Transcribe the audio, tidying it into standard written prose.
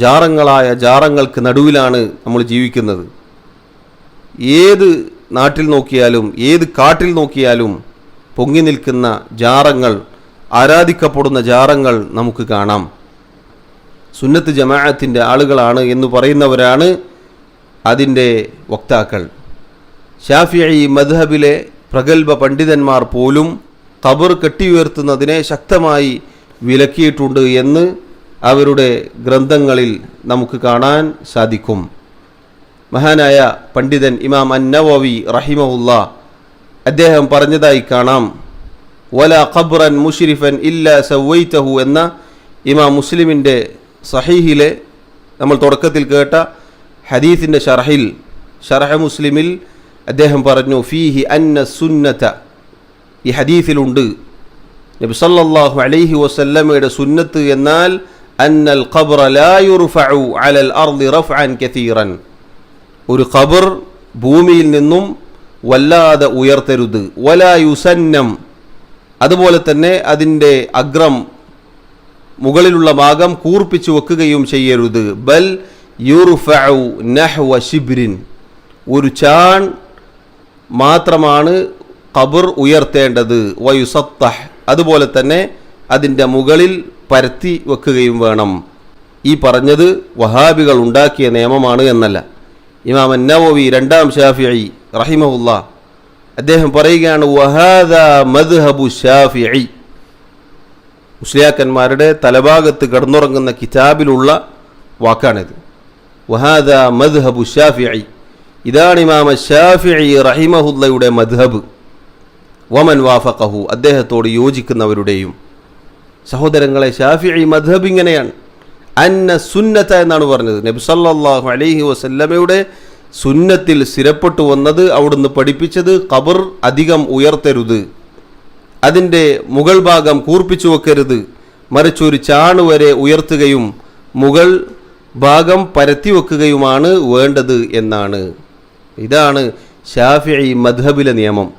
ജാറങ്ങളായ ജാറങ്ങൾക്ക് നടുവിലാണ് നമ്മൾ ജീവിക്കുന്നത്. ഏത് നാട്ടിൽ നോക്കിയാലും ഏത് കാട്ടിൽ നോക്കിയാലും പൊങ്ങി നിൽക്കുന്ന ജാറങ്ങൾ, ആരാധിക്കപ്പെടുന്ന ജാറങ്ങൾ നമുക്ക് കാണാം. സുന്നത്ത് ജമാഅത്തിൻ്റെ ആളുകളാണ് എന്ന് പറയുന്നവരാണ് അതിൻ്റെ വക്താക്കൾ. ശാഫിഈ മദ്ഹബിലെ പ്രഗത്ഭ പണ്ഡിതന്മാർ പോലും ഖബർ കെട്ടിയുയർത്തുന്നതിനെ ശക്തമായി വിലക്കിയിട്ടുണ്ട് എന്ന് അവരുടെ ഗ്രന്ഥങ്ങളിൽ നമുക്ക് കാണാൻ സാധിക്കും. മഹാനായ പണ്ഡിതൻ ഇമാം അന്നവവി റഹിമഹുല്ലാ അദ്ദേഹം പറഞ്ഞതായി കാണാം, വലാ ഖബ്റൻ മുശ്രിഫൻ ഇല്ലാ സവൈതഹു എന്ന ഇമാം മുസ്ലിമിൻ്റെ സഹീഹിലെ നമ്മൾ തുടക്കത്തിൽ കേട്ട ഹദീസിൻ്റെ ഷർഹ് മുസ്ലിമിൽ അദ്ദേഹം പറഞ്ഞു, ഫീഹി അന്ന സുന്നത, ഈ ഹദീസിലുണ്ട് നബി സല്ലല്ലാഹു അലൈഹി വസല്ലമയുടെ സുന്നത്ത് എന്നാൽ അന്നൽ ഖബ്റ ലാ യുർഫഉ അലൽ അർളി റഫ്അൻ കസീറൻ, ഒരു ഖബർ ഭൂമിയിൽ നിന്നും വല്ലാതെ ഉയർത്തരുത്. വലാ യുസന്നം, അതുപോലെ തന്നെ അതിൻ്റെ അഗ്രം മുകളിലുള്ള ഭാഗം കൂർപ്പിച്ചു വെക്കുകയും ചെയ്യരുത്. ബൽ യുർഫഉ നഹ്വ ശിബ്രിൻ, ഒരു ചാൺ മാത്രമാണ് ഖബർ ഉയർത്തേണ്ടത്. വയുസത്തഹ്, അതുപോലെ തന്നെ അതിൻ്റെ മുകളിൽ പരത്തി വെക്കുകയും വേണം. ഈ പറഞ്ഞത് വഹാബികൾ ഉണ്ടാക്കിയ നിയമമാണ് എന്നല്ല. ഇമാം അന്നവവി രണ്ടാം ശാഫിഈ റഹിമഹുല്ലാ അദ്ദേഹം പറയുകയാണ്, വഹാദാ മദ്ഹബു ശാഫിഈ, മുസ്ലിയാക്കന്മാരുടെ തലഭാഗത്ത് കിടന്നുറങ്ങുന്ന കിതാബിലുള്ള വാക്കാണിത്. വഹാദാ മദ്ഹബു ശാഫിഈ, ഇതാണ് ഇമാം ശാഫിഈ റഹിമഹുല്ലയുടെ മദ്ഹബ്. വമൻ വാഫഖഹു, അദ്ദേഹത്തോട് യോജിക്കുന്നവരുടെയും. സഹോദരങ്ങളെ, ശാഫിഈ മദ്ഹബ് ഇങ്ങനെയാണ്. അന്ന സുന്നത എന്നാണ് പറഞ്ഞത്. നബി സല്ലല്ലാഹു അലൈഹി വസല്ലമയുടെ സുന്നത്തിൽ സ്ഥിരപ്പെട്ടു വന്നത്, അവിടുന്ന് പഠിപ്പിച്ചത് ഖബർ അധികം ഉയർത്തരുത്, അതിൻ്റെ മുകൾ ഭാഗം കൂർപ്പിച്ചു വെക്കരുത്, മറിച്ച് ഒരു ചാണ് വരെ ഉയർത്തുകയും മുകൾ ഭാഗം പരത്തി വെക്കുകയുമാണ് വേണ്ടത് എന്നാണ്. ഇതാണ് ശാഫിഈ മദ്ഹബിലെ നിയമം.